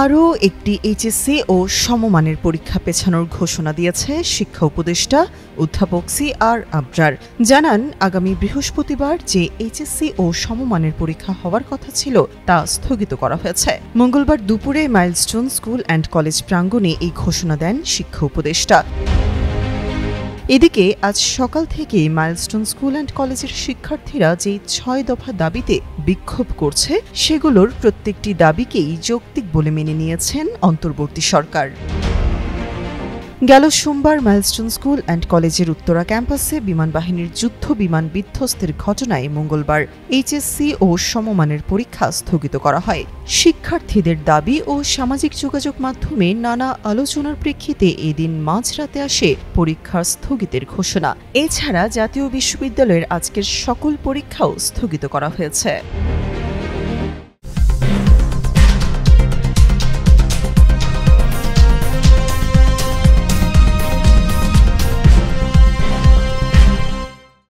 আরও একটি এইচএসসি ও সমমানের পরীক্ষা পেছানোর ঘোষণা দিয়েছে শিক্ষা উপদেষ্টা অধ্যাপক সি.আর. আবরার। জানান, আগামী বৃহস্পতিবার যে এইচএসসি ও সমমানের পরীক্ষা হওয়ার কথা ছিল তা স্থগিত করা হয়েছে। মঙ্গলবার দুপুরে মাইলস্টোন স্কুল অ্যান্ড কলেজ প্রাঙ্গণে এই ঘোষণা দেন শিক্ষা উপদেষ্টা। এদিকে আজ সকাল থেকে মাইলস্টোন স্কুল অ্যান্ড কলেজের শিক্ষার্থীরা যে ৬ দফা দাবিতে বিক্ষোভ করছে সেগুলোর প্রত্যেকটি দাবিকেই যৌক্তিক বলে মেনে নিয়েছেন অন্তর্বর্তী সরকার। গেল সোমবার মাইলস্টোন স্কুল অ্যান্ড কলেজের উত্তরা ক্যাম্পাসে বিমানবাহিনীর যুদ্ধ বিমান বিধ্বস্তের ঘটনায় মঙ্গলবার এইচএসসি ও সমমানের পরীক্ষা স্থগিত করা হয়। শিক্ষার্থীদের দাবি ও সামাজিক যোগাযোগ মাধ্যমে নানা আলোচনার প্রেক্ষিতে এদিন মাঝরাতে আসে পরীক্ষার স্থগিতের ঘোষণা। এছাড়া জাতীয় বিশ্ববিদ্যালয়ের আজকের সকল পরীক্ষাও স্থগিত করা হয়েছে।